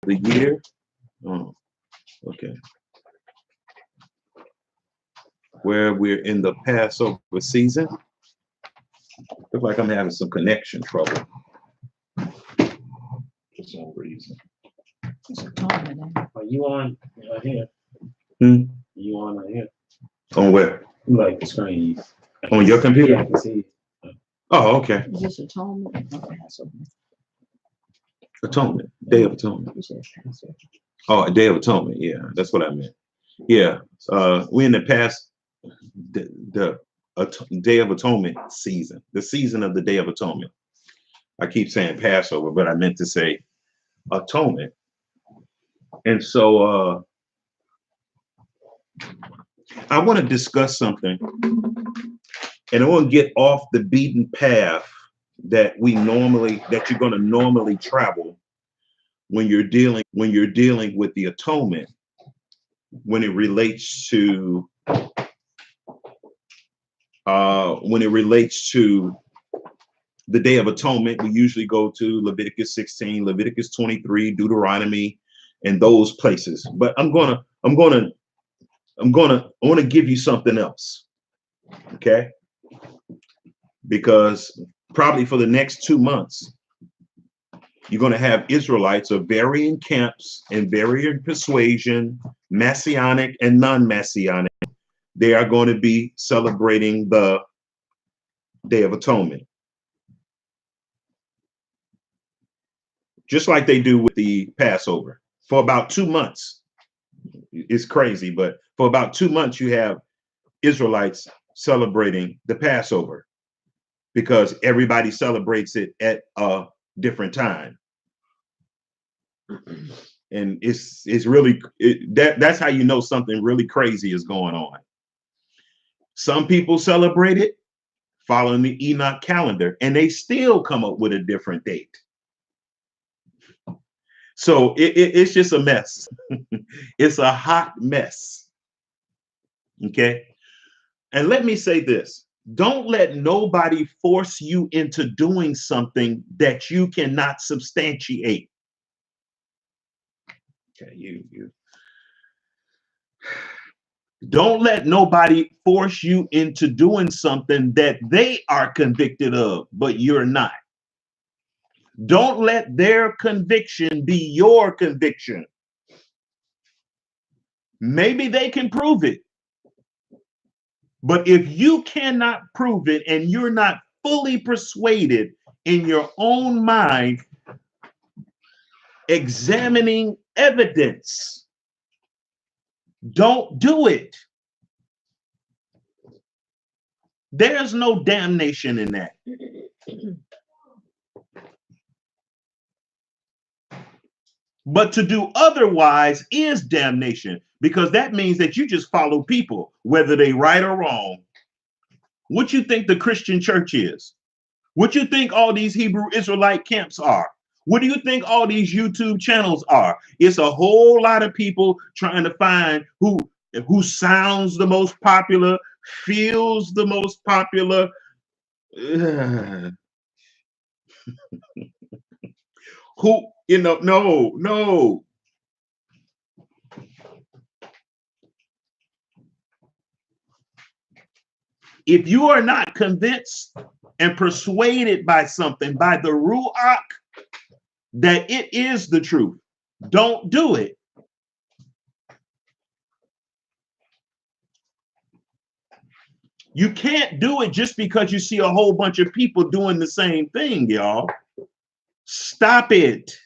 the year. Oh, okay. Where we're in the Passover season. Looks like I'm having some connection trouble for some reason. It's Atonement. Are you on here? Hmm? You on here? On where? You like the screen? On your computer? Yeah, I can see it. Oh, okay. Is this Atonement? or Passover? Atonement. Day of Atonement. You said Passover. Oh, a Day of Atonement. Yeah, that's what I meant. Yeah. We in the past the Day of Atonement season, the season of the Day of Atonement. I keep saying Passover, but I meant to say atonement. And so I want to discuss something, and I want to get off the beaten path that you're going to normally travel when you're dealing with the atonement, when it relates to the Day of Atonement. We usually go to Leviticus 16, Leviticus 23, Deuteronomy, and those places. But I want to give you something else, okay? Because probably for the next 2 months, you're going to have Israelites of varying camps and varying persuasion, Messianic and non-Messianic. They are going to be celebrating the Day of Atonement, just like they do with the Passover. For about 2 months, it's crazy, but for about 2 months, you have Israelites celebrating the Passover because everybody celebrates it at a different time. And it's really, that's how you know something really crazy is going on. Some people celebrate it following the Enoch calendar, and they still come up with a different date. So it's just a mess. It's a hot mess. Okay. And let me say this. Don't let nobody force you into doing something that you cannot substantiate. Okay, you. Don't let nobody force you into doing something that they are convicted of, but you're not. Don't let their conviction be your conviction. Maybe they can prove it. But if you cannot prove it and you're not fully persuaded in your own mind, examining evidence, don't do it. There's no damnation in that. But to do otherwise is damnation, because that means that you just follow people, whether they right or wrong. What you think the Christian church is? What you think all these Hebrew Israelite camps are? What do you think all these YouTube channels are? It's a whole lot of people trying to find who sounds the most popular, feels the most popular. Who, no. If you are not convinced and persuaded by something, by the Ruach, that it is the truth, don't do it. You can't do it just because you see a whole bunch of people doing the same thing, y'all. Stop it.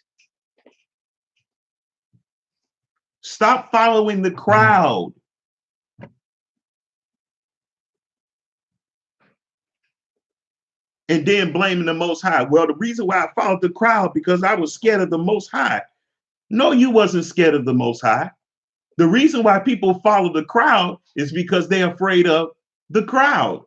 Stop following the crowd. And then blaming the Most High. Well, the reason why I followed the crowd because I was scared of the Most High. No, you wasn't scared of the Most High. The reason why people follow the crowd is because they're afraid of the crowd.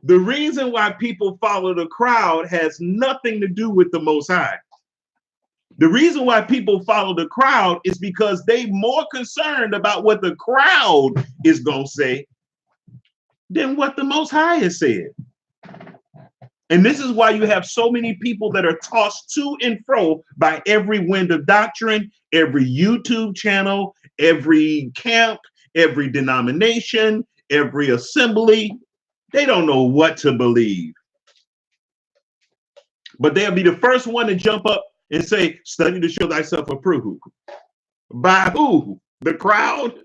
The reason why people follow the crowd has nothing to do with the Most High. The reason why people follow the crowd is because they more concerned about what the crowd is going to say than what the Most High has said. And this is why you have so many people that are tossed to and fro by every wind of doctrine, every YouTube channel, every camp, every denomination, every assembly. They don't know what to believe. But they'll be the first one to jump up and say, study to show thyself approved. By who? The crowd?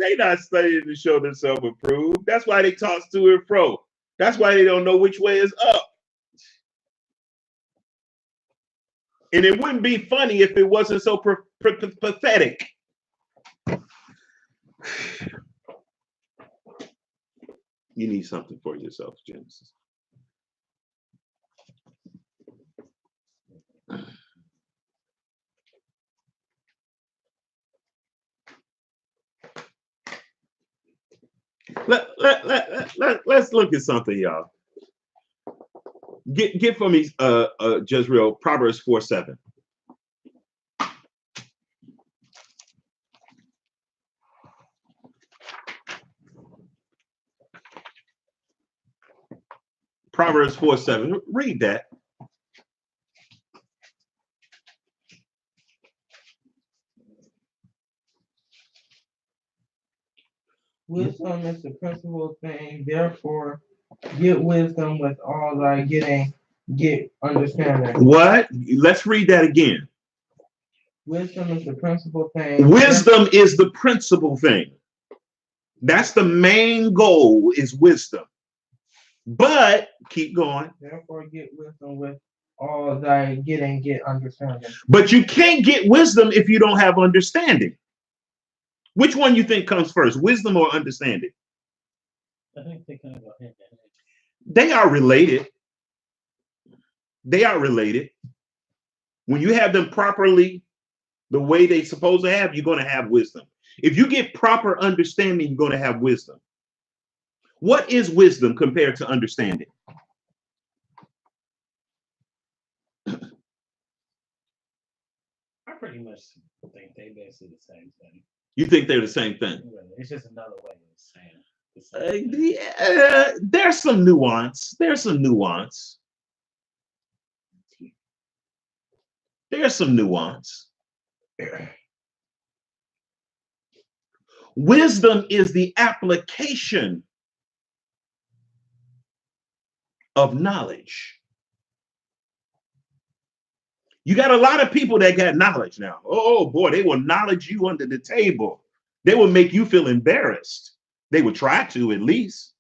They not studying to show themselves approved. That's why they toss to and fro. That's why they don't know which way is up. And it wouldn't be funny if it wasn't so pathetic. You need something for yourself, Genesis. Let's look at something, y'all. Get for me, Jezreel, Proverbs 4:7. Proverbs 4:7. Read that. Wisdom is the principal thing, therefore get wisdom with all thy getting, get understanding. What? Let's read that again. Wisdom is the principal thing. Wisdom is the principal thing. That's the main goal, is wisdom. But keep going. Therefore get wisdom with all thy getting, get understanding. But you can't get wisdom if you don't have understanding. Which one you think comes first, wisdom or understanding? I think they kind of go hand in hand. They are related. They are related. When you have them properly, the way they supposed to have, you're going to have wisdom. If you get proper understanding, you're going to have wisdom. What is wisdom compared to understanding? I pretty much think they basically the same thing. You think they're the same thing? It's just another way of saying the same thing. Yeah, there's some nuance. There's some nuance. There's some nuance. Wisdom is the application of knowledge. You got a lot of people that got knowledge now. Oh boy, they will knowledge you under the table. They will make you feel embarrassed. They would try to, at least.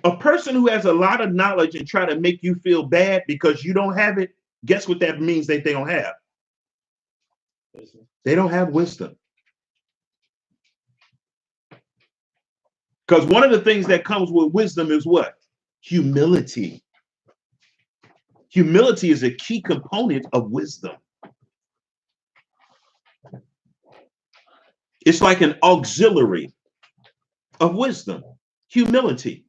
A person who has a lot of knowledge and try to make you feel bad because you don't have it, guess what that means that they don't have? They don't have wisdom. Because one of the things that comes with wisdom is what? Humility. Humility is a key component of wisdom. It's like an auxiliary of wisdom, humility.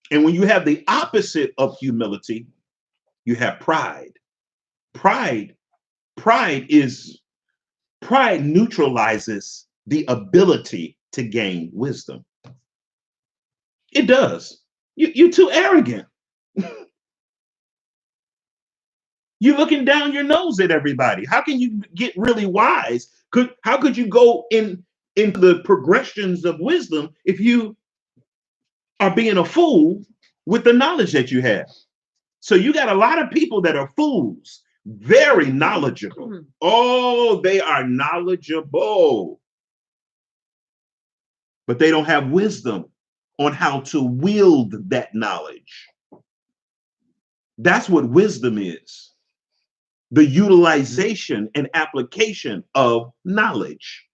And when you have the opposite of humility, you have pride. Pride neutralizes the ability to gain wisdom. It does. You're too arrogant. You're looking down your nose at everybody. How can you get really wise? How could you go into the progressions of wisdom if you are being a fool with the knowledge that you have? So you got a lot of people that are fools, very knowledgeable. Mm-hmm. Oh, they are knowledgeable, but they don't have wisdom on how to wield that knowledge. That's what wisdom is. The utilization and application of knowledge.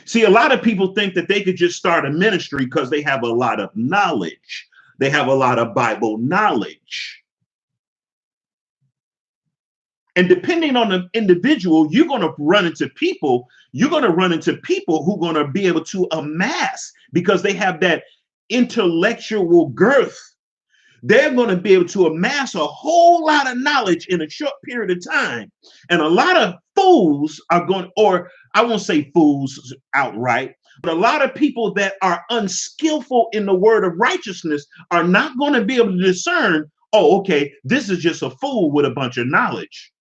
See, a lot of people think that they could just start a ministry because they have a lot of knowledge. They have a lot of Bible knowledge. And depending on the individual, you're going to run into people. You're going to run into people who are going to be able to amass because they have that intellectual girth. they're going to be able to amass a whole lot of knowledge in a short period of time. And a lot of fools are going, or I won't say fools outright, but a lot of people that are unskillful in the word of righteousness are not going to be able to discern, oh, okay, this is just a fool with a bunch of knowledge.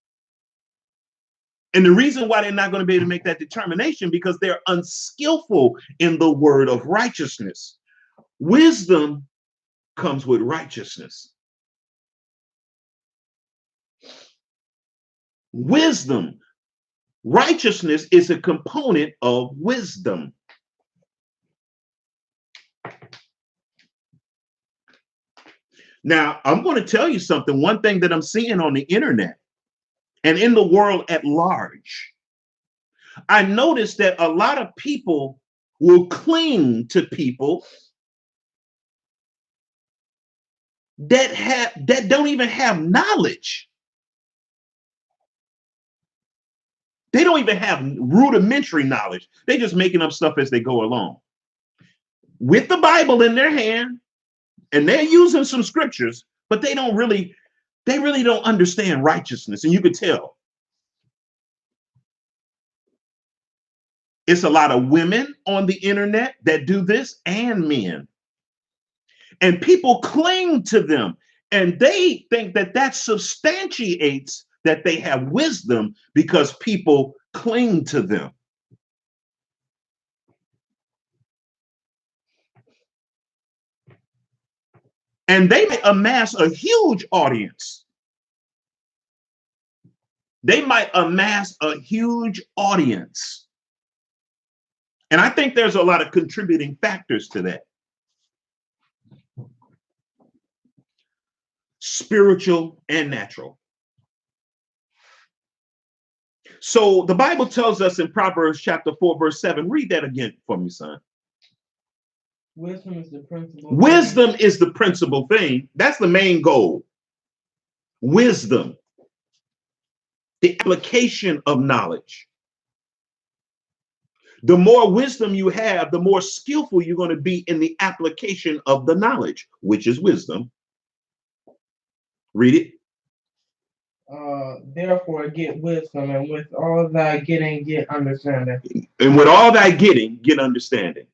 And the reason why they're not going to be able to make that determination, because they're unskillful in the word of righteousness. Wisdom comes with righteousness. Wisdom, righteousness is a component of wisdom. Now, I'm going to tell you something. One thing that I'm seeing on the internet and in the world at large, I noticed that a lot of people will cling to people that don't even have knowledge. They don't even have rudimentary knowledge. They're just making up stuff as they go along. With the Bible in their hand, and they're using some scriptures, but they really don't understand righteousness. And you could tell. It's a lot of women on the internet that do this, and men. And people cling to them, and they think that that substantiates that they have wisdom because people cling to them. And they may amass a huge audience. They might amass a huge audience. And I think there's a lot of contributing factors to that. Spiritual and natural. So the Bible tells us in Proverbs chapter 4, verse 7, read that again for me, son. Wisdom is the principal. Wisdom is the principal thing. That's the main goal. Wisdom. The application of knowledge. The more wisdom you have, the more skillful you're going to be in the application of the knowledge, which is wisdom. Read it. Therefore get wisdom, and with all thy getting, get understanding. And with all thy getting, get understanding.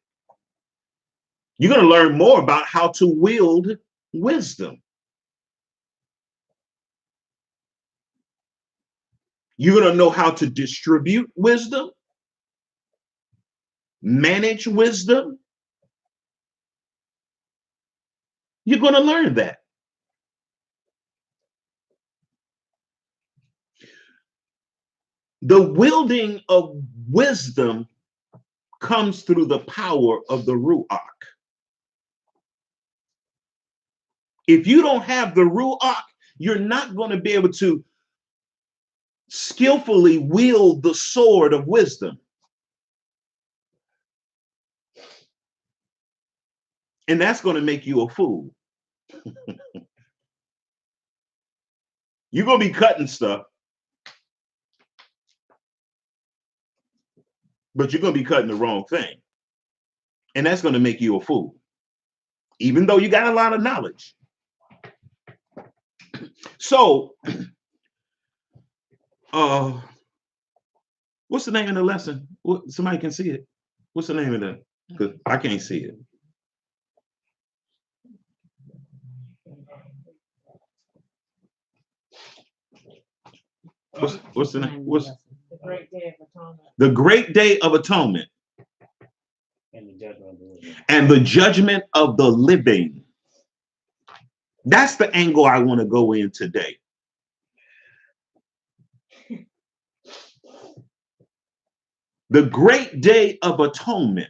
You're going to learn more about how to wield wisdom. You're going to know how to distribute wisdom, manage wisdom. You're going to learn that. The wielding of wisdom comes through the power of the Ruach. If you don't have the Ruach, you're not going to be able to skillfully wield the sword of wisdom. And that's going to make you a fool. You're going to be cutting stuff, but you're going to be cutting the wrong thing. And that's going to make you a fool, even though you got a lot of knowledge. So, what's the name of the lesson? Somebody can see it. What's the name of that? Because I can't see it. What's the name? What's The Great Day of Atonement. the Great Day of Atonement And the judgment of the living. and the judgment of the living. That's the angle I want to go in today. The Great Day of Atonement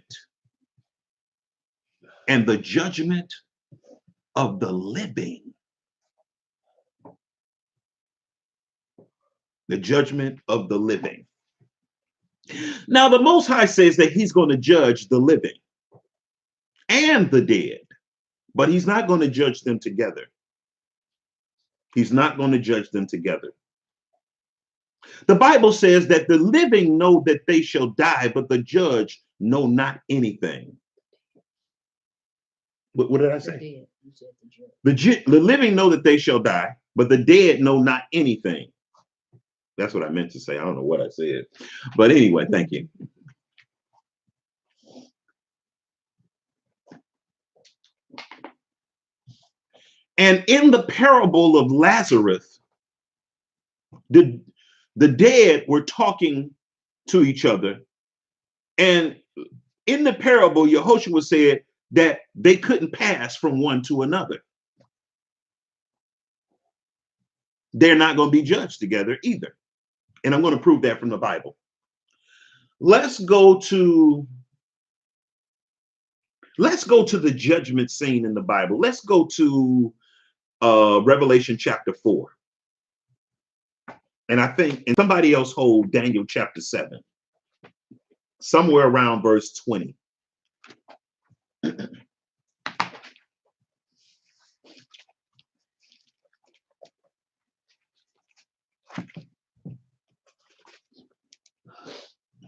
and the judgment of the living. The judgment of the living. Now, the Most High says that he's going to judge the living and the dead, but he's not going to judge them together. He's not going to judge them together. The Bible says that the living know that they shall die, but the judge know not anything. What did I The say? dead. You said the judge. The living know that they shall die, but the dead know not anything. That's what I meant to say. I don't know what I said. But anyway, thank you. And in the parable of Lazarus, the dead were talking to each other. And in the parable, Yehoshua said that they couldn't pass from one to another. They're not going to be judged together either. And I'm going to prove that from the Bible. Let's go to the judgment scene in the Bible. Let's go to Revelation chapter 4. And I think, and somebody else hold Daniel chapter 7, somewhere around verse 20.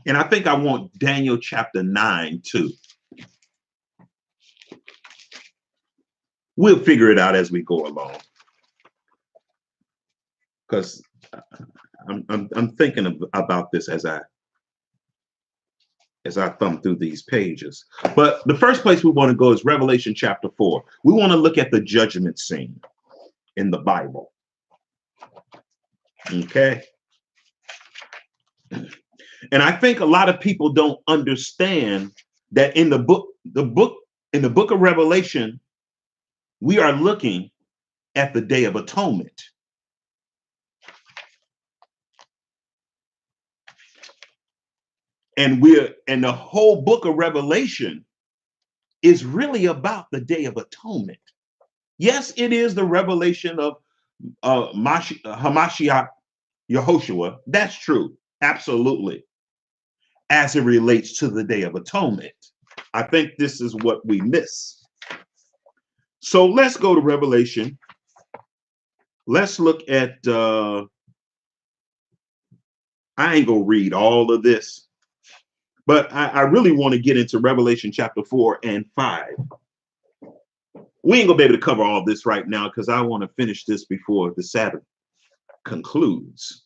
And I think I want Daniel chapter 9 too. We'll figure it out as we go along, because I'm thinking about this as I thumb through these pages. But the first place we want to go is Revelation chapter 4. We want to look at the judgment scene in the Bible. Okay. And I think a lot of people don't understand that in the book of Revelation, we are looking at the Day of Atonement. And the whole book of Revelation is really about the Day of Atonement. Yes, it is the revelation of Hamashiach Yehoshua. That's true. Absolutely. As it relates to the Day of Atonement. I think this is what we miss. So let's go to Revelation. Let's look at, I ain't gonna read all of this, but I really want to get into Revelation chapter 4 and 5. We ain't gonna be able to cover all this right now because I want to finish this before the Sabbath concludes.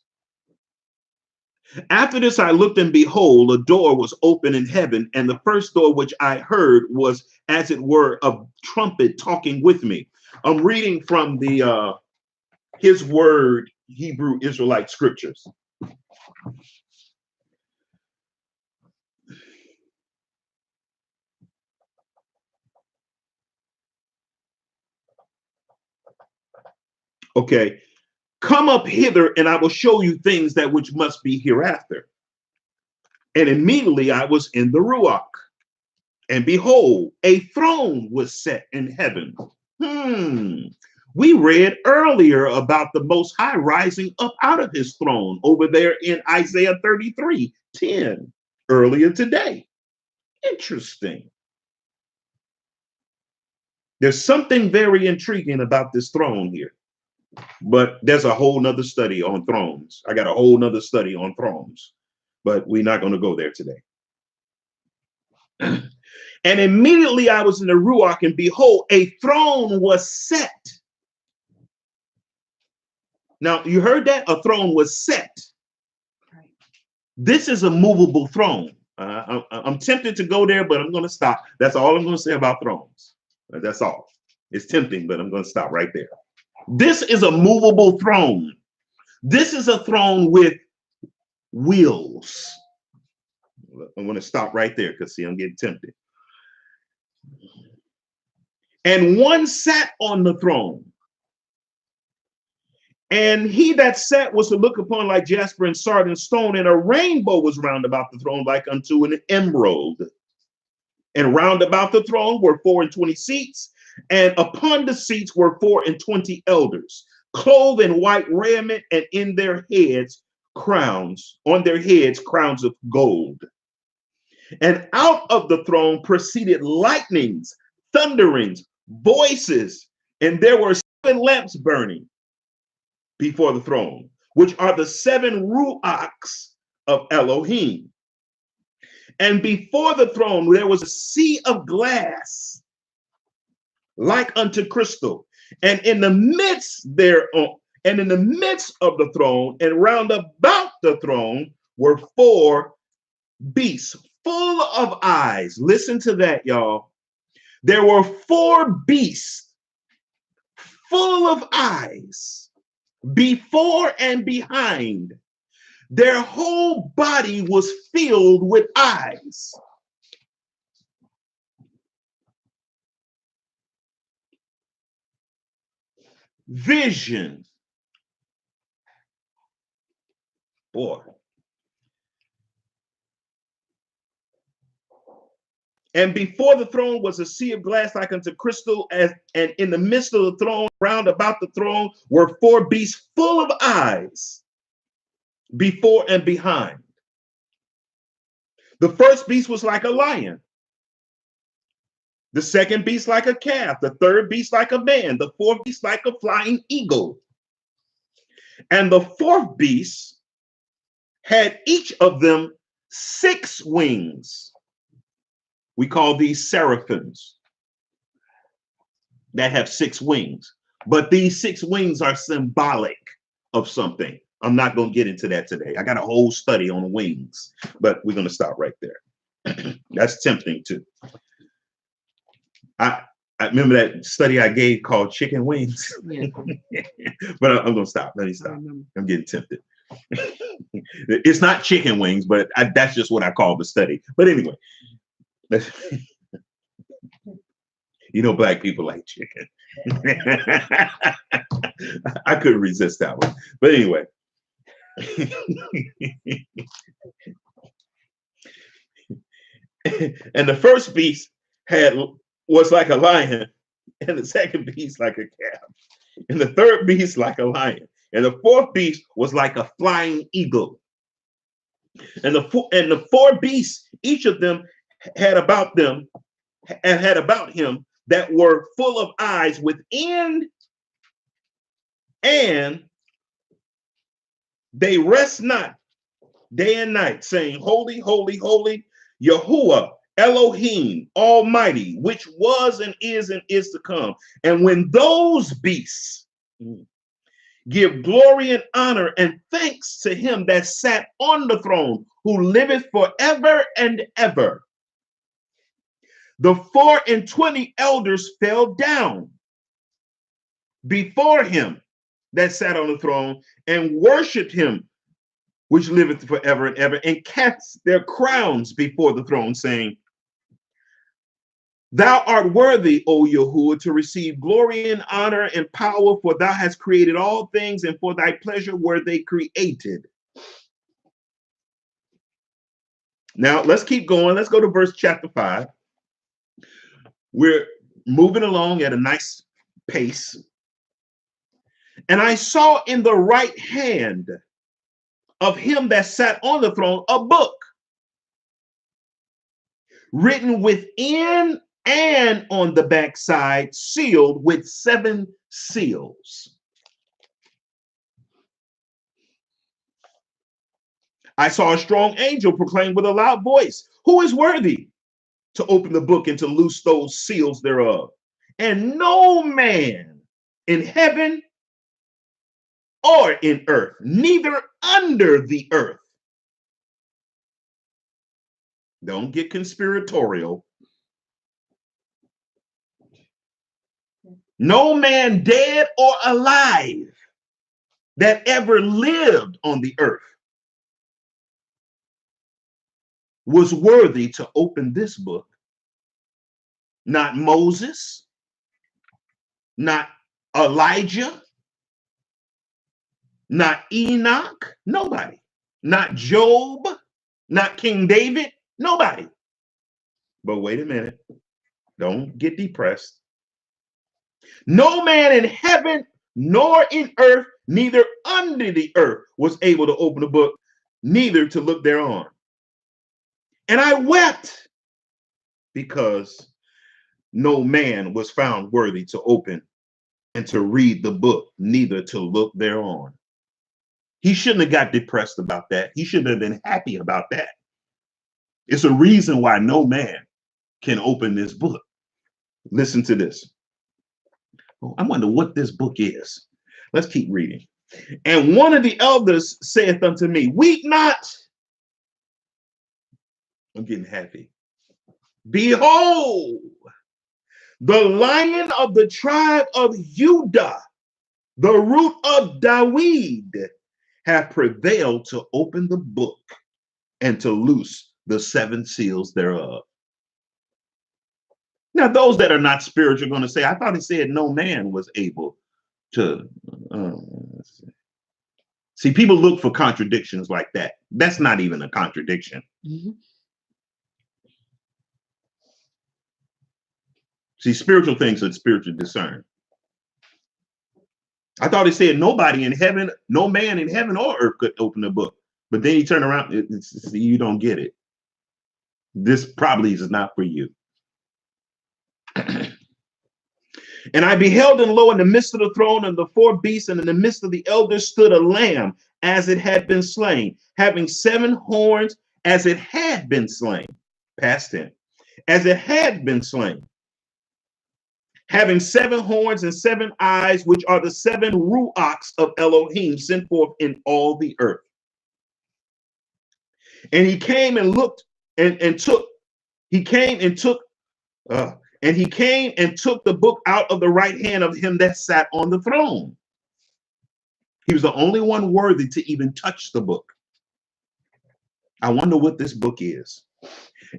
After this, I looked, and behold, a door was open in heaven, and the first door which I heard was, as it were, a trumpet talking with me. I'm reading from the His Word Hebrew Israelite scriptures. Okay. Come up hither, and I will show you things that which must be hereafter. And immediately I was in the Ruach, and behold, a throne was set in heaven. We read earlier about the Most High rising up out of his throne over there in Isaiah 33:10 earlier today. Interesting. There's something very intriguing about this throne here. But there's a whole nother study on thrones. I got a whole nother study on thrones, but we're not going to go there today. And immediately I was in the Ruach, and behold, a throne was set. Now, you heard that? A throne was set. Right. This is a movable throne. I'm tempted to go there, but I'm going to stop. That's all I'm going to say about thrones. That's all. It's tempting, but I'm going to stop right there. This is a movable throne. This is a throne with wheels. I'm going to stop right there because, see, I'm getting tempted. And one sat on the throne. And he that sat was to look upon like jasper and sardine stone, and a rainbow was round about the throne like unto an emerald. And round about the throne were 24 seats, and upon the seats were 24 elders, clothed in white raiment, and in their heads crowns, on their heads crowns of gold. And out of the throne proceeded lightnings, thunderings, voices, and there were 7 lamps burning before the throne, which are the 7 ruachs of Elohim. And before the throne there was a sea of glass, like unto crystal, and in the midst thereof, and in the midst of the throne, and round about the throne were four beasts full of eyes. Listen to that, y'all. There were four beasts full of eyes, before and behind. Their whole body was filled with eyes. Vision. Boy. And before the throne was a sea of glass like unto crystal, and in the midst of the throne, round about the throne, were four beasts full of eyes, before and behind. The first beast was like a lion. The second beast like a calf. The third beast like a man. The fourth beast like a flying eagle. And the fourth beast had each of them 6 wings. We call these seraphims that have 6 wings. But these 6 wings are symbolic of something. I'm not going to get into that today. I got a whole study on wings, but we're going to stop right there. That's tempting too. I remember that study I gave called chicken wings. Yeah. But I'm going to stop. Let me stop. I'm getting tempted. It's not chicken wings, but that's just what I call the study. But anyway, you know, black people like chicken. I couldn't resist that one. But anyway. And the first beast was like a lion, and the second beast like a calf, and the third beast like a lion, and the fourth beast was like a flying eagle. And the four beasts, each of them had about him that were full of eyes within, and they rest not day and night, saying, Holy, holy, holy, Yahuwah, Elohim, Almighty, which was and is to come. And when those beasts give glory and honor and thanks to him that sat on the throne, who liveth forever and ever, the 24 elders fell down before him that sat on the throne and worshiped him, which liveth forever and ever, and cast their crowns before the throne, saying, Thou art worthy, O Yahuwah, to receive glory and honor and power, for thou hast created all things, and for thy pleasure were they created. Now, let's keep going. Let's go to verse chapter 5. We're moving along at a nice pace. And I saw in the right hand of him that sat on the throne a book, written within and on the backside, sealed with 7 seals. I saw a strong angel proclaim with a loud voice, Who is worthy to open the book and to loose those seals thereof? And no man in heaven or in earth, neither under the earth. Don't get conspiratorial. No man dead or alive that ever lived on the earth was worthy to open this book. Not Moses, not Elijah, not Enoch, nobody. Not Job, not King David, nobody. But wait a minute. Don't get depressed. No man in heaven nor in earth, neither under the earth, was able to open the book, neither to look thereon. And I wept because no man was found worthy to open and to read the book, neither to look thereon. He shouldn't have got depressed about that. He should have been happy about that. It's a reason why no man can open this book. Listen to this. Oh, I wonder what this book is. Let's keep reading. And one of the elders saith unto me, weep not. I'm getting happy. Behold, the Lion of the tribe of Judah, the root of David, hath prevailed to open the book and to loose the 7 seals thereof. Now, those that are not spiritual are going to say, I thought he said no man was able to. See, people look for contradictions like that. That's not even a contradiction. Mm-hmm. See, spiritual things are spiritual discern. I thought he said nobody in heaven, no man in heaven or earth could open the book. But then he turned around, you don't get it. This probably is not for you. And I beheld, and lo, in the midst of the throne and the 4 beasts, and in the midst of the elders stood a lamb as it had been slain, having 7 horns as it had been slain. Past tense. As it had been slain. Having 7 horns and 7 eyes, which are the 7 ruachs of Elohim sent forth in all the earth. And he came and looked and took the book out of the right hand of him that sat on the throne. He was the only one worthy to even touch the book. I wonder what this book is.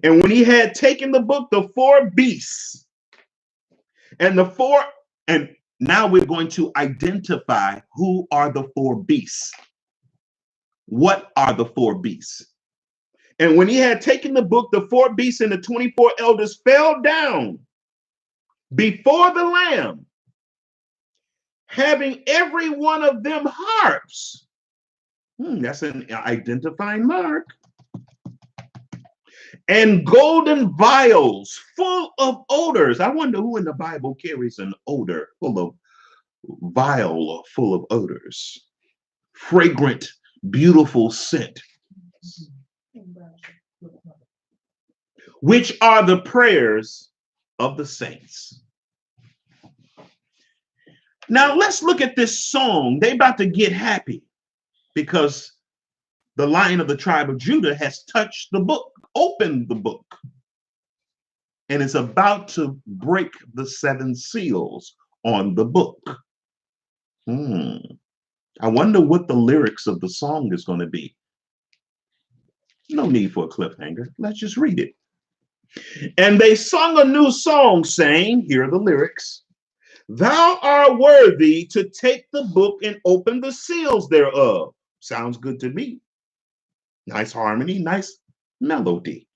And when he had taken the book, the 4 beasts and now we're going to identify who are the 4 beasts. What are the 4 beasts? And when he had taken the book, the 4 beasts and the 24 elders fell down before the Lamb, having every one of them harps. That's an identifying mark. And golden vials full of odors. I wonder who in the Bible carries an odor vial full of odors. Fragrant, beautiful scent. Which are the prayers of the saints. Now let's look at this song. They about to get happy because the Lion of the tribe of Judah has touched the book, opened the book, and is about to break the 7 seals on the book. I wonder what the lyrics of the song is going to be. No need for a cliffhanger. Let's just read it. And they sung a new song, saying, here are the lyrics. Thou art worthy to take the book and open the seals thereof. Sounds good to me. Nice harmony, nice melody.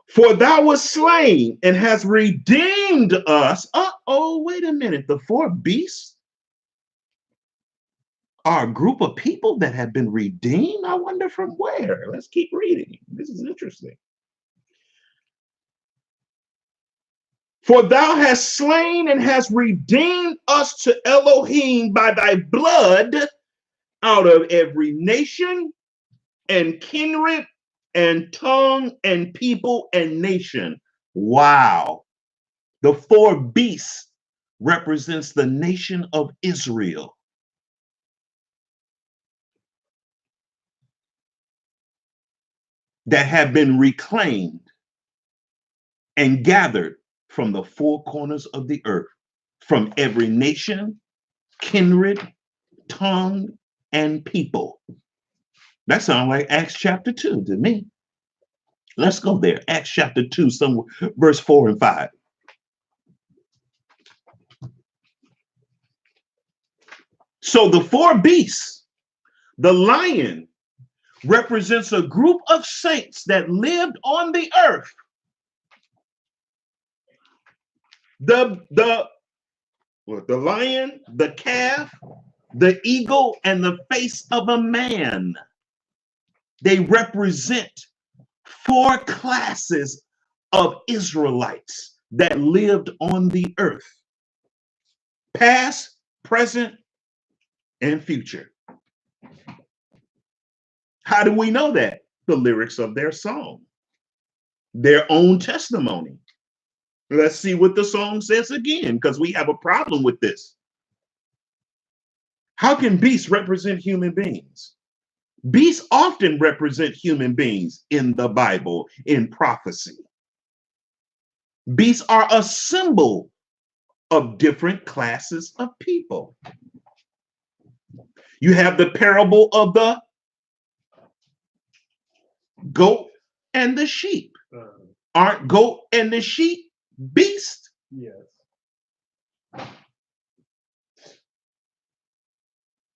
For thou wast slain and hast redeemed us. Uh-oh, wait a minute. The 4 beasts are a group of people that have been redeemed. I wonder from where. Let's keep reading. This is interesting. For thou hast slain and hast redeemed us to Elohim by thy blood out of every nation and kindred and tongue and people and nation. Wow. The 4 beasts represents the nation of Israel. That have been reclaimed and gathered from the 4 corners of the earth, from every nation, kindred, tongue, and people. That sounds like Acts chapter 2 to me. Let's go there. Acts chapter 2, somewhere, verse 4 and 5. So the 4 beasts, the lion, represents a group of saints that lived on the earth. The lion, the calf, the eagle, and the face of a man. They represent 4 classes of Israelites that lived on the earth. Past, present, and future. How do we know that? The lyrics of their song, their own testimony. Let's see what the song says again, because we have a problem with this. How can beasts represent human beings? Beasts often represent human beings in the Bible, in prophecy. Beasts are a symbol of different classes of people. You have the parable of the goat and the sheep. Aren't goat and the sheep beasts? Yes.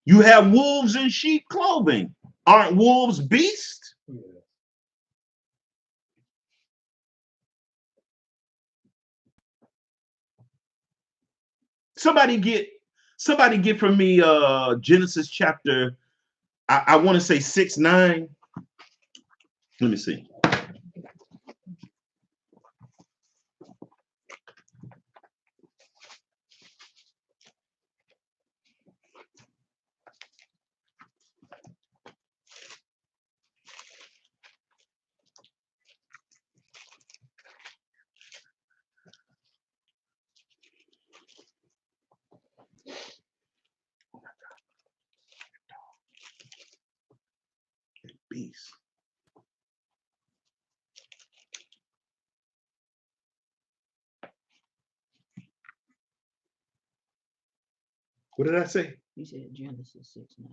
You have wolves in sheep clothing. Aren't wolves beasts? Yes. Somebody get for me Genesis chapter, I want to say 6-9. Let me see. Beast. What did I say? You said Genesis 6:9.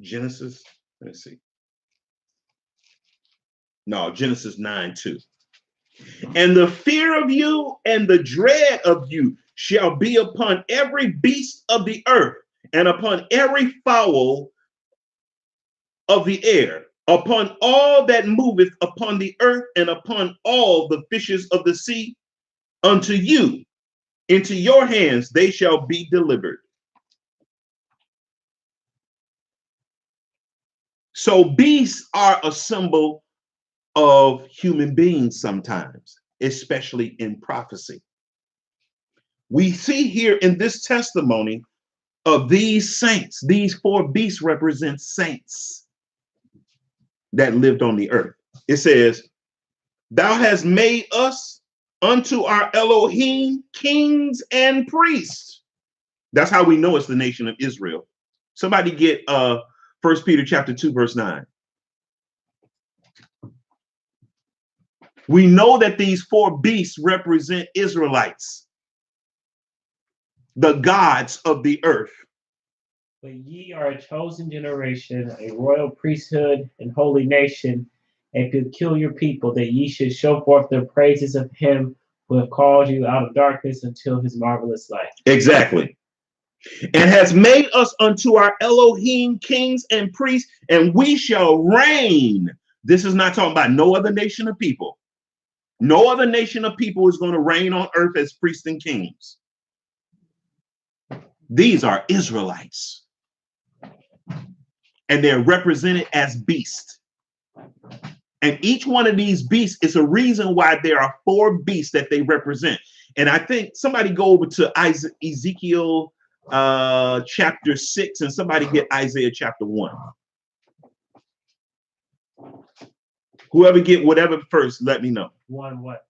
Genesis, let's see. No, Genesis 9:2. And the fear of you and the dread of you shall be upon every beast of the earth, and upon every fowl of the air, upon all that moveth upon the earth, and upon all the fishes of the sea. Unto you, into your hands they shall be delivered. So beasts are a symbol of human beings sometimes, especially in prophecy. We see here in this testimony of these saints, these 4 beasts represent saints that lived on the earth. It says, thou hast made us unto our Elohim kings and priests. That's how we know it's the nation of Israel. Somebody get 1 Peter chapter 2, verse 9. We know that these 4 beasts represent Israelites, the gods of the earth. But ye are a chosen generation, a royal priesthood, and holy nation, a peculiar people, that ye should show forth the praises of him who have called you out of darkness until his marvelous light. Exactly. And has made us unto our Elohim kings and priests, and we shall reign. This is not talking about no other nation of people. No other nation of people is going to reign on earth as priests and kings. These are Israelites. And they're represented as beasts. And each one of these beasts is a reason why there are 4 beasts that they represent. And I think somebody go over to Ezekiel chapter 6, and somebody get Isaiah chapter 1. Whoever get whatever first, let me know. 1 what?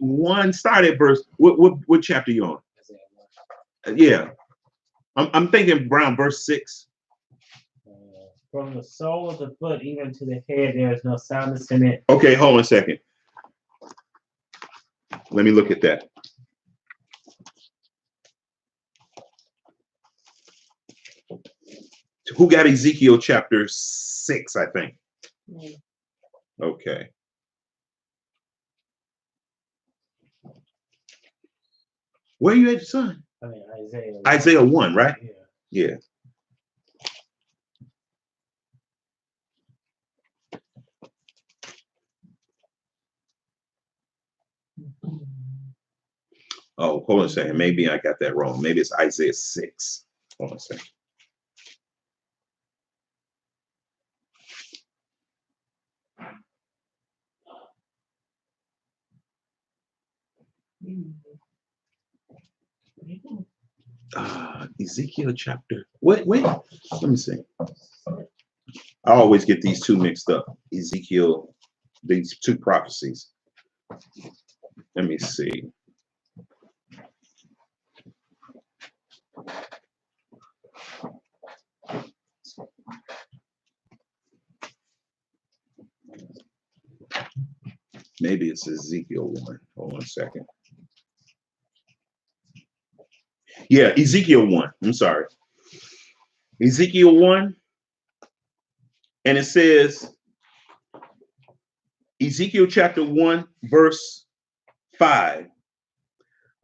1, start at verse. What chapter you on? Yeah, I'm thinking around verse 6. From the sole of the foot even to the head, there is no soundness in it. Okay, hold on a second. Let me look at that. Who got Ezekiel chapter 6, I think? Okay. Where you at, son? I mean, Isaiah. Isaiah 1, right? Yeah. Yeah. Oh, hold on a second. Maybe I got that wrong. Maybe it's Isaiah 6. Hold on a second. Ezekiel chapter. Wait. Let me see. I always get these 2 mixed up. Ezekiel, these 2 prophecies. Let me see. Maybe it's Ezekiel 1. Hold on a second. Yeah, Ezekiel 1. I'm sorry. Ezekiel 1. And it says, Ezekiel chapter 1, verse 5.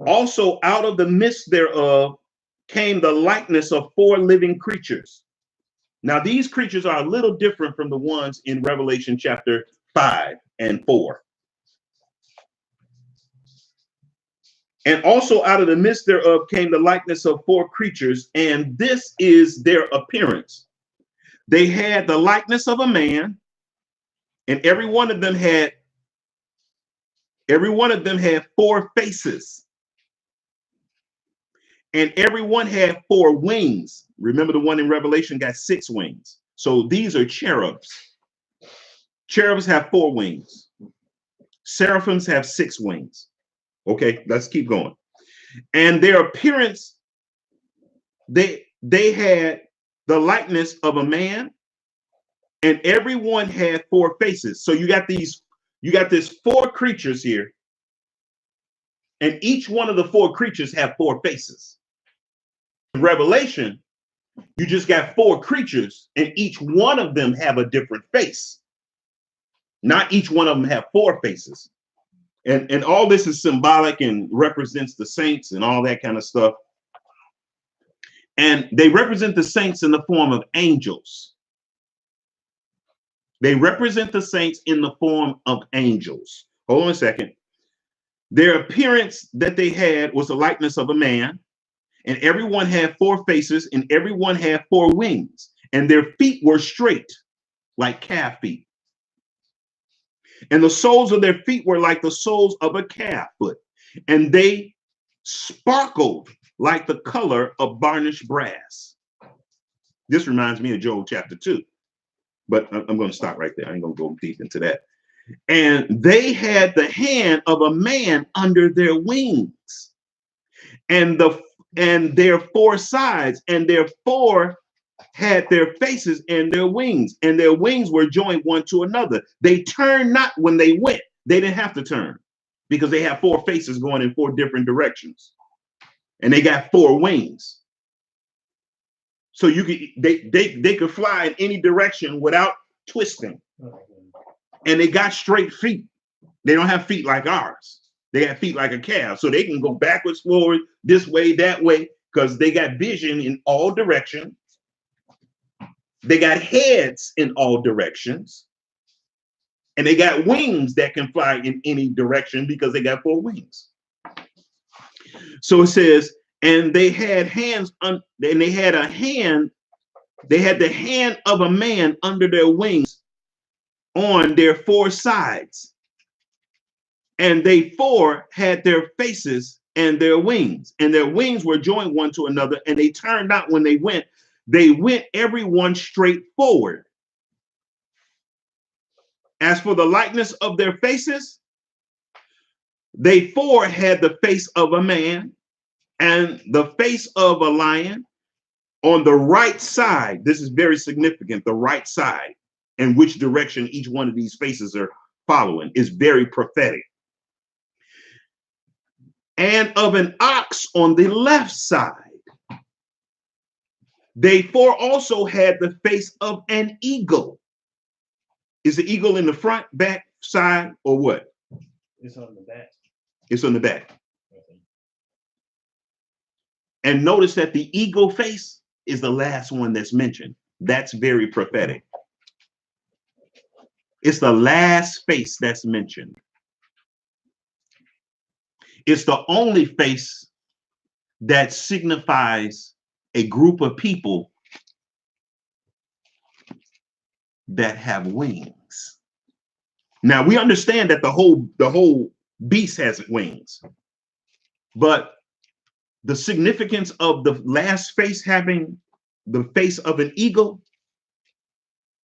Also out of the midst thereof came the likeness of 4 living creatures. Now these creatures are a little different from the ones in Revelation chapter 5 and 4. And also out of the midst thereof came the likeness of 4 creatures, and this is their appearance. They had the likeness of a man, and every one of them had 4 faces, and every one had 4 wings. Remember, the one in Revelation got 6 wings. So these are cherubs. Cherubs have 4 wings. Seraphims have 6 wings. Okay, let's keep going. And their appearance, they had the likeness of a man, and everyone had 4 faces. So you got this 4 creatures here, and each one of the 4 creatures have 4 faces. In Revelation, you just got 4 creatures, and each one of them have a different face. Not each one of them have 4 faces. And all this is symbolic and represents the saints and all that kind of stuff. And they represent the saints in the form of angels. They represent the saints in the form of angels. Hold on a second. Their appearance that they had was the likeness of a man, and everyone had 4 faces, and everyone had 4 wings, and their feet were straight like calf feet. And the soles of their feet were like the soles of a calf foot, and they sparkled like the color of burnished brass. This reminds me of Joel chapter 2, but I'm going to stop right there. I ain't going to go deep into that. And they had the hand of a man under their wings, and their 4 sides, and their 4 had their faces and their wings were joined one to another. They turned not when they went. They didn't have to turn because they have 4 faces going in 4 different directions, and they got 4 wings. So they could fly in any direction without twisting, and they got straight feet. They don't have feet like ours. They got feet like a calf, so they can go backwards, forward, this way, that way, because they got vision in all directions. They got heads in all directions, and they got wings that can fly in any direction because they got 4 wings. So it says, and they had hands, and they had the hand of a man under their wings on their 4 sides, and they 4 had their faces and their wings were joined one to another, and they turned not when they went. They went everyone straight forward. As for the likeness of their faces, they 4 had the face of a man and the face of a lion on the right side. This is very significant. The right side, and which direction each one of these faces are following, is very prophetic. And of an ox on the left side. They 4 also had the face of an eagle. Is the eagle in the front, back, side, or what? It's on the back. It's on the back. Okay. And notice that the eagle face is the last one that's mentioned. That's very prophetic. It's the last face that's mentioned. It's the only face that signifies a group of people that have wings. Now we understand that the whole beast has wings, but the significance of the last face having the face of an eagle,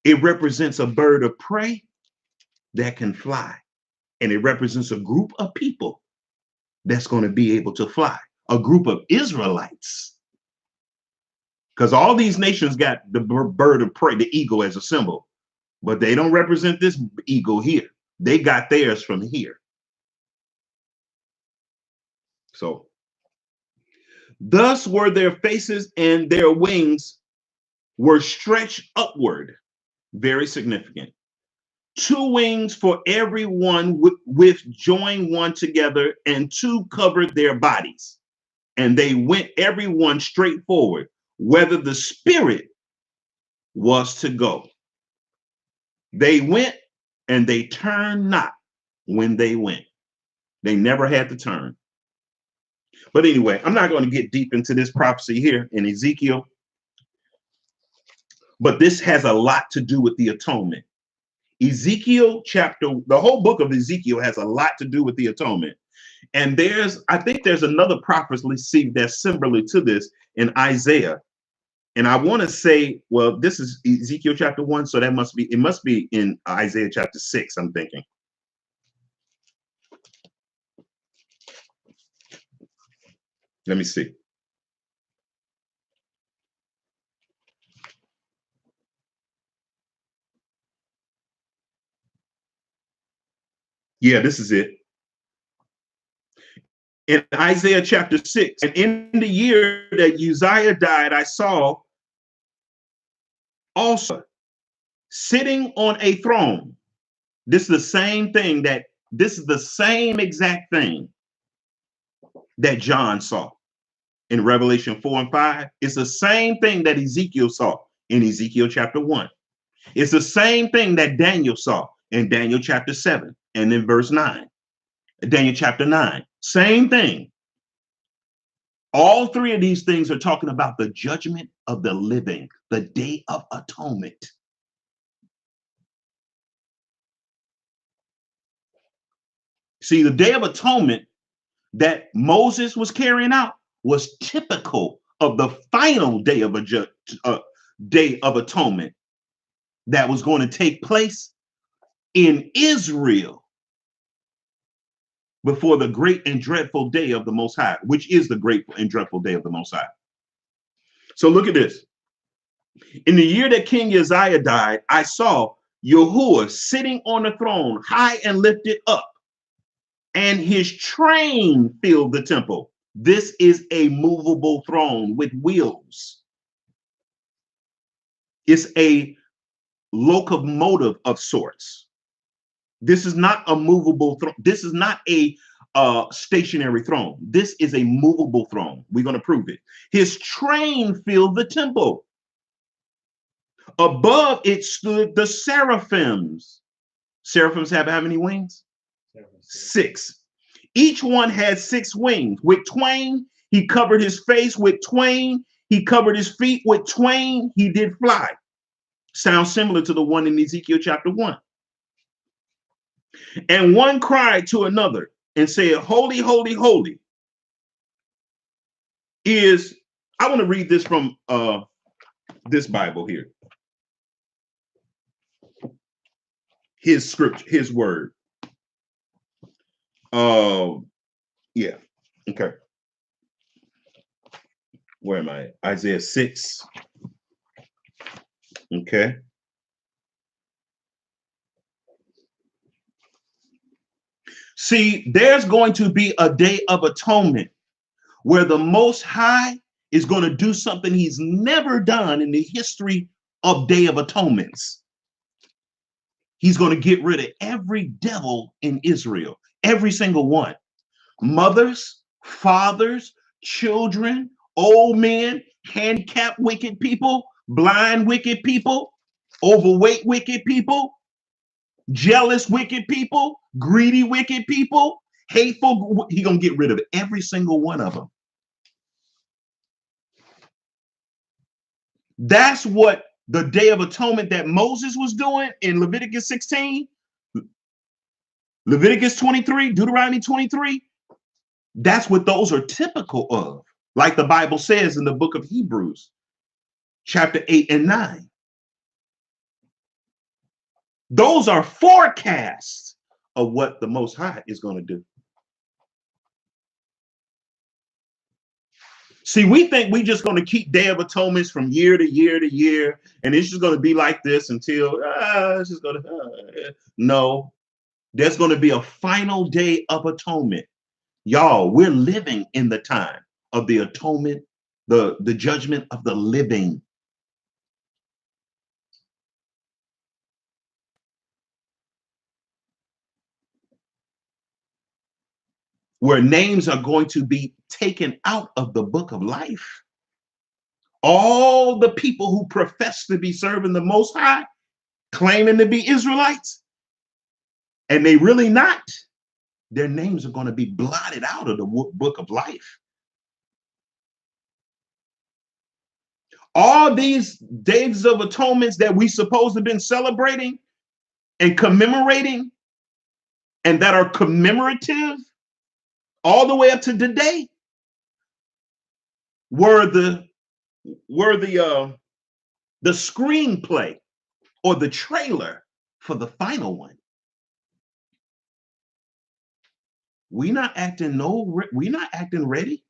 it represents a bird of prey that can fly. And it represents a group of people that's going to be able to fly, a group of Israelites. Because all these nations got the bird of prey, the eagle, as a symbol, but they don't represent this eagle here. They got theirs from here. So, thus were their faces and their wings were stretched upward. Very significant. 2 wings for every one with joined one together, and 2 covered their bodies. And they went every one straight forward, whether the spirit was to go. They went and they turned not when they went. They never had to turn. But anyway, I'm not going to get deep into this prophecy here in Ezekiel, but this has a lot to do with the atonement. Ezekiel the whole book of Ezekiel has a lot to do with the atonement. And I think there's another prophecy that's similar to this in Isaiah. And I want to say, well, this is Ezekiel chapter 1, so it must be in Isaiah chapter 6, I'm thinking. Let me see. Yeah, this is it. In Isaiah chapter 6, and in the year that Uzziah died, I saw also sitting on a throne. This is the same exact thing that John saw in Revelation 4 and 5. It's the same thing that Ezekiel saw in Ezekiel chapter 1. It's the same thing that Daniel saw in Daniel chapter 7 and in verse 9. Daniel chapter 9, same thing. All 3 of these things are talking about the judgment of the living, the day of atonement. See, the day of atonement that Moses was carrying out was typical of the final day of atonement that was going to take place in Israel before the great and dreadful day of the Most High, which is the great and dreadful day of the Most High. So look at this. In the year that King Uzziah died, I saw Yahuwah sitting on the throne, high and lifted up, and his train filled the temple. This is a movable throne with wheels. It's a locomotive of sorts. This is not a movable throne. This is not a stationary throne. This is a movable throne. We're going to prove it. His train filled the temple. Above it stood the seraphims. Seraphims have how many wings? 6. Each one had 6 wings. With twain, he covered his face. With twain, he covered his feet. With twain, he did fly. Sounds similar to the one in Ezekiel chapter 1. And one cried to another and said, holy, holy, holy is, I want to read this from this Bible here. His scripture, his word. Yeah. Okay. Where am I? Isaiah 6. Okay. See, there's going to be a day of atonement where the Most High is going to do something he's never done in the history of Day of Atonements. He's going to get rid of every devil in Israel, every single one. Mothers, fathers, children, old men, handicapped wicked people, blind wicked people, overweight wicked people, jealous wicked people, greedy wicked people, hateful. He's going to get rid of every single one of them. That's what the Day of Atonement that Moses was doing in Leviticus 16, Leviticus 23, Deuteronomy 23. That's what those are typical of. Like the Bible says in the book of Hebrews, chapter 8 and 9. Those are forecasts of what the Most High is going to do. See, we think we just going to keep Day of Atonements from year to year to year, and it's just going to be like this until it's just going to. No, there's going to be a final Day of Atonement. Y'all, we're living in the time of the atonement, the judgment of the living. Where names are going to be taken out of the book of life. All the people who profess to be serving the Most High, claiming to be Israelites, and they really not, their names are going to be blotted out of the book of life. All these days of atonements that we supposed to have been celebrating and commemorating, and that are commemorative all the way up to today, were the screenplay or the trailer for the final one. We not acting ready.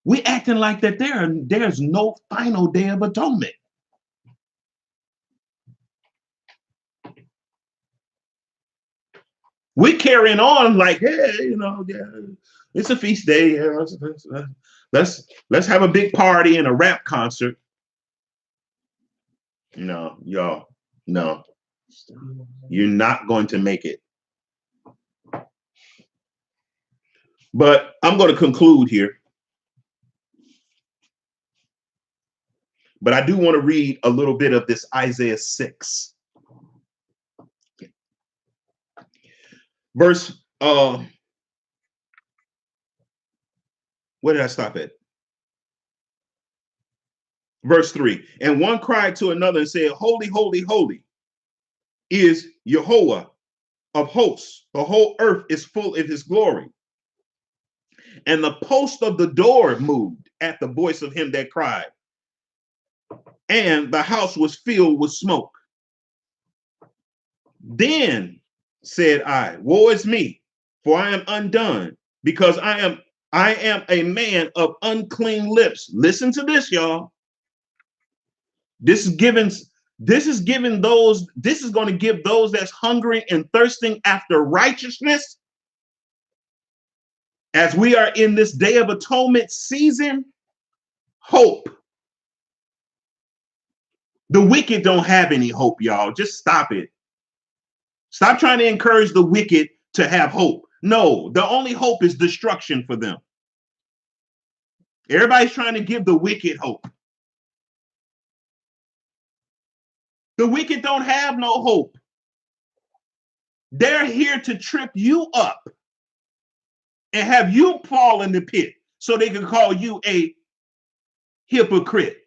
We acting like that there's no final Day of Atonement. We carrying on like, hey, it's a feast day. Let's have a big party and a rap concert. No, y'all, no. You're not going to make it. But I'm going to conclude here. But I do want to read a little bit of this Isaiah 6. Verse, where did I stop at? Verse 3. And one cried to another and said, holy, holy, holy is Jehovah of hosts. The whole earth is full of his glory. And the post of the door moved at the voice of him that cried. And the house was filled with smoke. Then said I, woe is me, for I am undone, because I am a man of unclean lips. Listen to this, y'all. This is going to give those that's hungry and thirsting after righteousness, as we are in this Day of Atonement season, hope. The wicked don't have any hope, y'all. Just stop it. Stop trying to encourage the wicked to have hope. No, the only hope is destruction for them. Everybody's trying to give the wicked hope. The wicked don't have no hope. They're here to trip you up and have you fall in the pit so they can call you a hypocrite.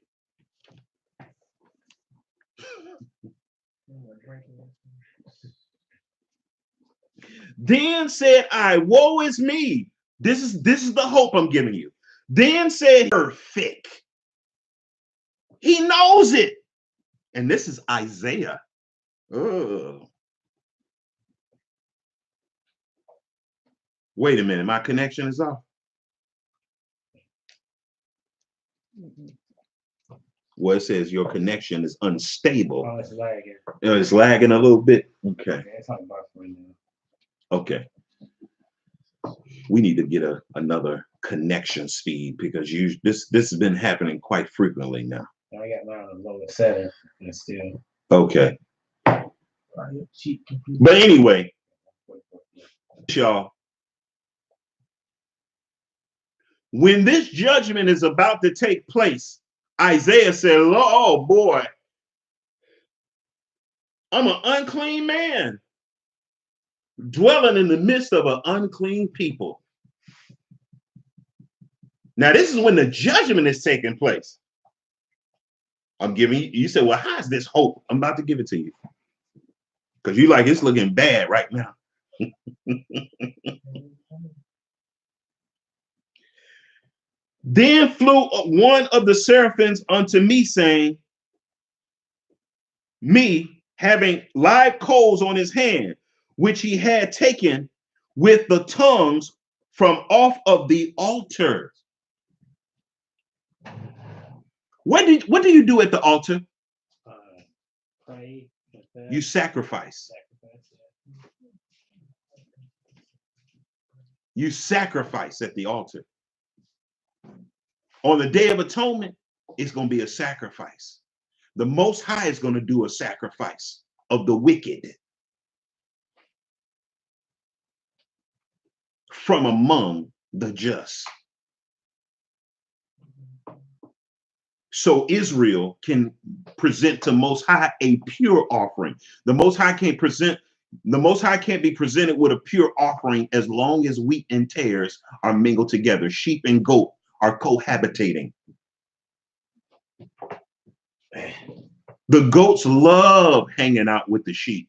Then said I, woe is me. This is the hope I'm giving you. Then said perfect. He knows it. And this is Isaiah. Oh. Wait a minute, my connection is off. Well, it says your connection is unstable. Oh, it's lagging. It's lagging a little bit. Okay. Yeah, it's on buffering now. Okay. We need to get another connection speed because this has been happening quite frequently now. I got mine on lower setting and still. Okay. But anyway, y'all, when this judgment is about to take place, Isaiah said, oh boy, I'm an unclean man, dwelling in the midst of an unclean people. Now, this is when the judgment is taking place. I'm giving you say, well, how is this hope? I'm about to give it to you. Because you like, it's looking bad right now. Then flew one of the seraphims unto me, saying, me having live coals on his hand, which he had taken with the tongues from off of the altar. What do you do at the altar? Pray. You sacrifice. You sacrifice at the altar. On the Day of Atonement, it's going to be a sacrifice. The Most High is going to do a sacrifice of the wicked from among the just. So Israel can present to Most High a pure offering. The Most High can't be presented with a pure offering as long as wheat and tares are mingled together. Sheep and goat are cohabitating. The goats love hanging out with the sheep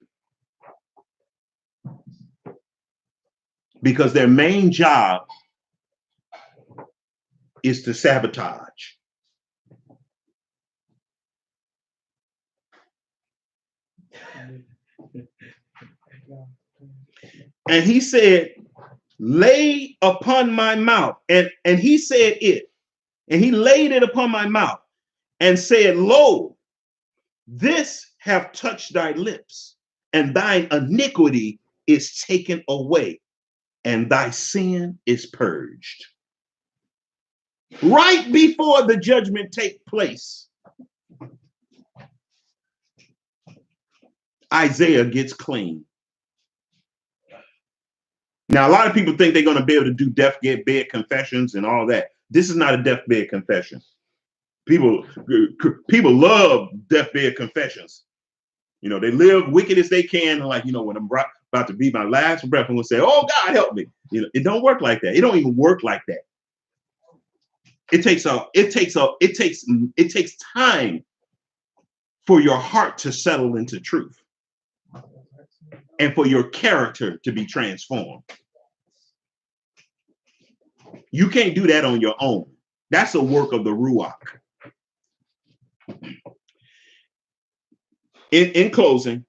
because their main job is to sabotage. And he said, lay upon my mouth. And he said it. And he laid it upon my mouth and said, lo, this have touched thy lips, and thine iniquity is taken away, and thy sin is purged. Right before the judgment take place, Isaiah gets clean. Now, a lot of people think they're going to be able to do deathbed confessions and all that. This is not a deathbed confession. People love deathbed confessions. You know, they live wicked as they can. Like, you know, when I'm about to be my last breath, I'm going to say, oh, God, help me. You know, it don't work like that. It don't even work like that. It takes time for your heart to settle into truth and for your character to be transformed. You can't do that on your own. That's a work of the Ruach. In closing,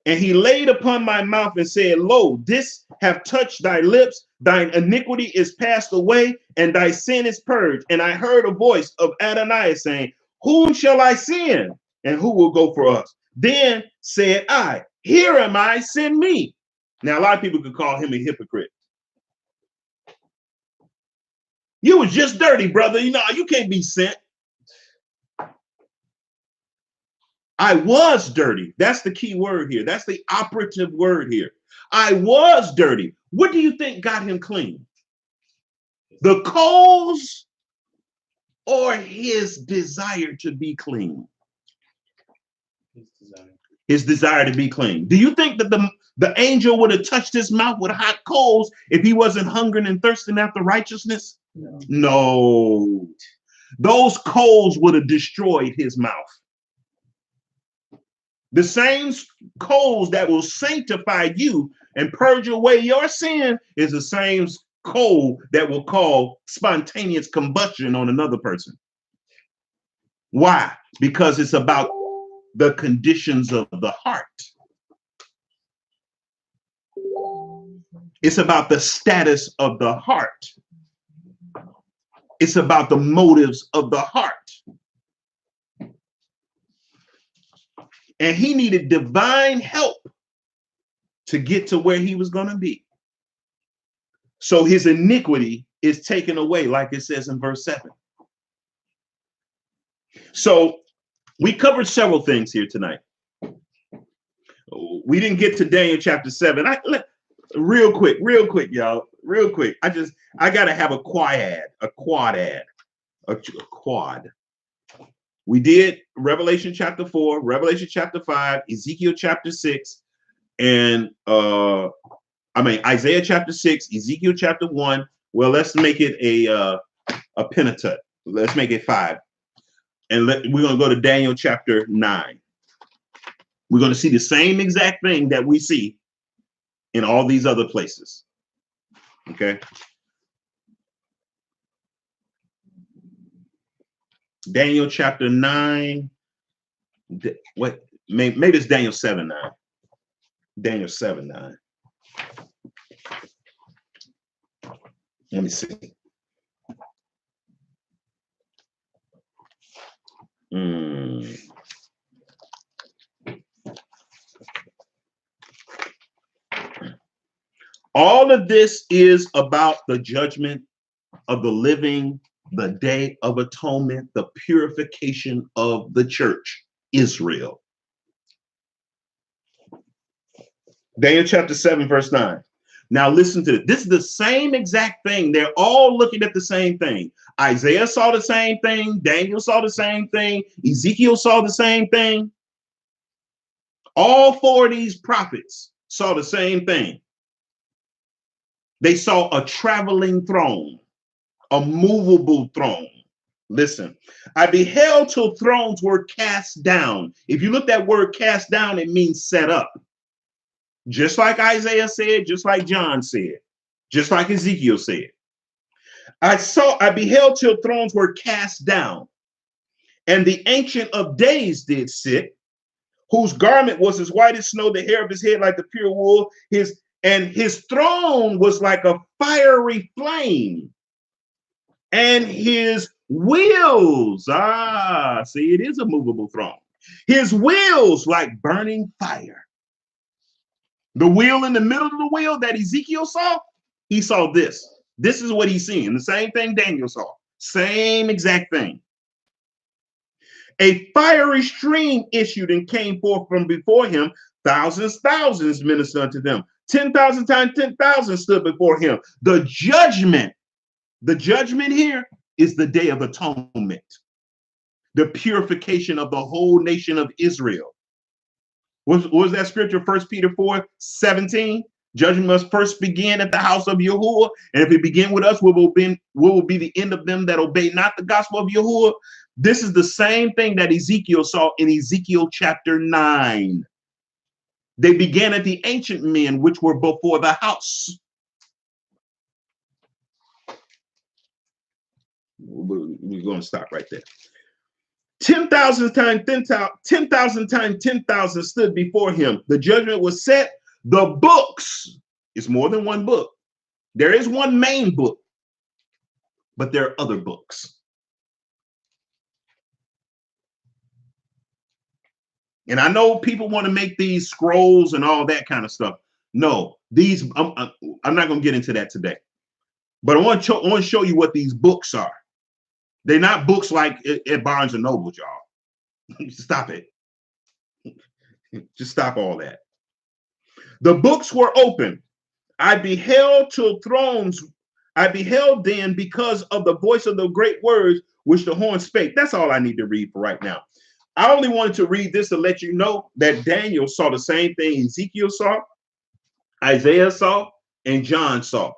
and he laid upon my mouth and said, lo, this have touched thy lips, thine iniquity is passed away, and thy sin is purged. And I heard a voice of Adonai saying, whom shall I send? And who will go for us? Then said I, here am I, send me. Now, a lot of people could call him a hypocrite. You was just dirty, brother. You know, you can't be sent. I was dirty. That's the key word here. That's the operative word here. I was dirty. What do you think got him clean? The coals or his desire to be clean? His desire to be clean. Do you think that the angel would have touched his mouth with hot coals if he wasn't hungering and thirsting after righteousness? No. Those coals would have destroyed his mouth. The same coals that will sanctify you and purge away your sin is the same coal that will cause spontaneous combustion on another person. Why? Because it's about the conditions of the heart. It's about the status of the heart. It's about the motives of the heart. And he needed divine help to get to where he was going to be. So his iniquity is taken away, like it says in verse 7. So we covered several things here tonight. We didn't get to Daniel chapter 7. Real quick, y'all. Real quick. I got to have a quad. We did Revelation chapter 4, Revelation chapter 5, Ezekiel chapter 6, and Isaiah chapter 6, Ezekiel chapter 1. Well, let's make it a Pentateuch. Let's make it 5. And we're going to go to Daniel chapter 9. We're going to see the same exact thing that we see in all these other places. Okay. Daniel chapter 9. Maybe it's Daniel 7:9. Daniel 7:9. Let me see. All of this is about the judgment of the living, the Day of Atonement, the purification of the church, Israel. Daniel chapter 7, verse 9. Now listen to this. This is the same exact thing. They're all looking at the same thing. Isaiah saw the same thing. Daniel saw the same thing. Ezekiel saw the same thing. All four of these prophets saw the same thing. They saw a traveling throne, a movable throne. Listen, I beheld till thrones were cast down. If you look that word cast down, it means set up. Just like Isaiah said, just like John said, just like Ezekiel said. I beheld till thrones were cast down, and the Ancient of Days did sit, whose garment was as white as snow, the hair of his head like the pure wool, and his throne was like a fiery flame, and his wheels, see, it is a movable throne. His wheels like burning fire. The wheel in the middle of the wheel that Ezekiel saw, he saw this. This is what he's seeing. The same thing Daniel saw. Same exact thing. A fiery stream issued and came forth from before him. Thousands ministered unto them. 10,000 times 10,000 stood before him. The judgment here is the Day of Atonement. The purification of the whole nation of Israel. What was that scripture? 1 Peter 4:17. Judgment must first begin at the house of Yahuwah. And if it begin with us, we will be the end of them that obey not the gospel of Yahuwah. This is the same thing that Ezekiel saw in Ezekiel chapter 9. They began at the ancient men, which were before the house. We're going to stop right there. 10,000 times 10,000 times 10,000 stood before him. The judgment was set. The books, it's more than one book. There is one main book, but there are other books. And I know people want to make these scrolls and all that kind of stuff. No, these, I'm not going to get into that today. But I want to show you what these books are. They're not books like at Barnes and Noble, y'all. Stop it. Just stop all that. The books were open. I beheld till thrones. I beheld then because of the voice of the great words which the horn spake. That's all I need to read for right now. I only wanted to read this to let you know that Daniel saw the same thing Ezekiel saw, Isaiah saw, and John saw.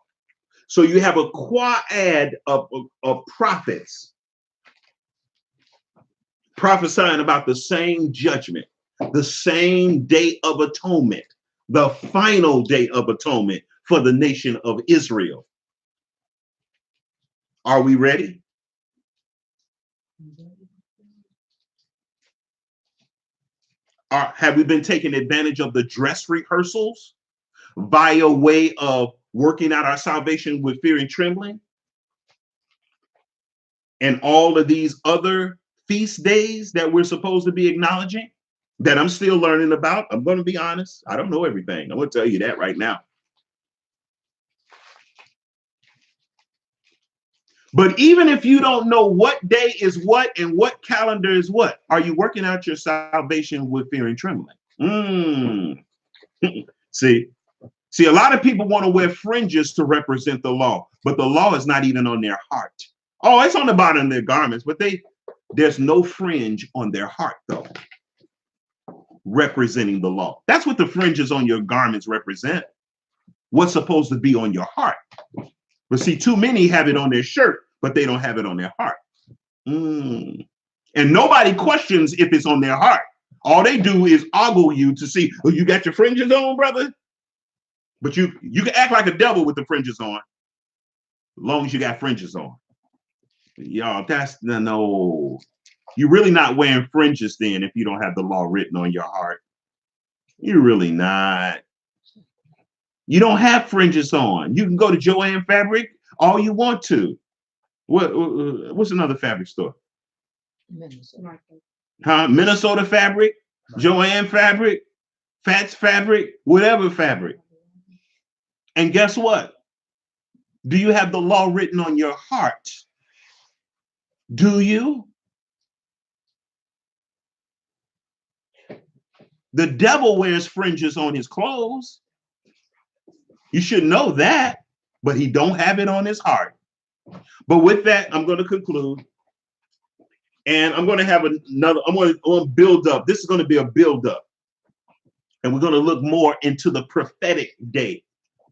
So you have a quad of prophets prophesying about the same judgment, the same Day of Atonement, the final Day of Atonement for the nation of Israel. Are we ready? Have we been taking advantage of the dress rehearsals via way of working out our salvation with fear and trembling? And all of these other feast days that we're supposed to be acknowledging that I'm still learning about. I'm going to be honest. I don't know everything. I'm going to tell you that right now. But even if you don't know what day is what and what calendar is what, are you working out your salvation with fear and trembling? See, a lot of people want to wear fringes to represent the law, but the law is not even on their heart. Oh, it's on the bottom of their garments, but there's no fringe on their heart, though, representing the law. That's what the fringes on your garments represent. What's supposed to be on your heart. But see, too many have it on their shirt, but they don't have it on their heart. And nobody questions if it's on their heart. All they do is ogle you to see, oh, you got your fringes on, brother? But you can act like a devil with the fringes on, as long as you got fringes on. Y'all, that's no. You're really not wearing fringes then if you don't have the law written on your heart. You're really not. You don't have fringes on. You can go to Joann Fabric all you want to. What's another fabric store? Minnesota. Huh? Minnesota Fabric, Joann Fabric, Fats Fabric, whatever fabric. And guess what? Do you have the law written on your heart? Do you? The devil wears fringes on his clothes. You should know that, but he don't have it on his heart. But with that, I'm going to conclude. And I'm going to have another, I'm going to build up. This is going to be a build up. And we're going to look more into the prophetic day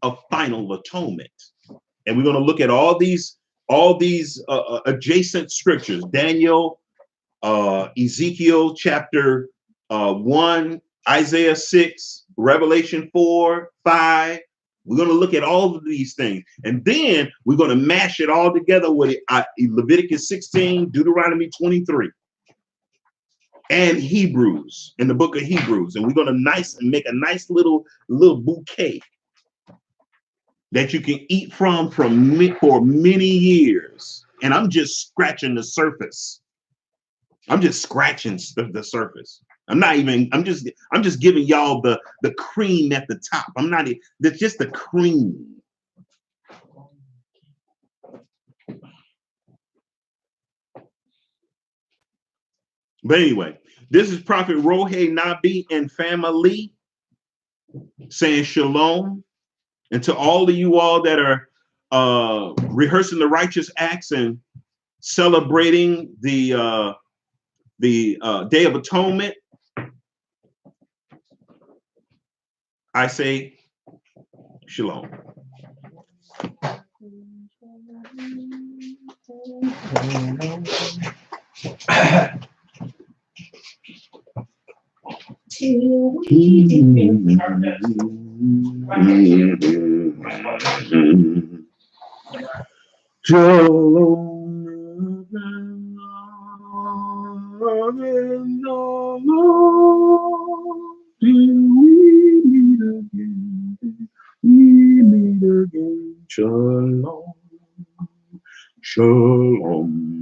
of final atonement. And we're going to look at all these adjacent scriptures, Daniel, Ezekiel chapter 1, Isaiah 6, Revelation 4, 5. We're going to look at all of these things. And then we're going to mash it all together with Leviticus 16, Deuteronomy 23, and Hebrews, in the book of Hebrews. And we're going to make a nice little bouquet that you can eat from for many years. And I'm just scratching the surface. I'm just scratching the surface. I'm just giving y'all the cream at the top. That's just the cream. But anyway, this is Prophet Rohe Nabi and family saying shalom. And to all of you all that are rehearsing the righteous acts and celebrating the Day of Atonement, I say shalom. Shalom. Shalom.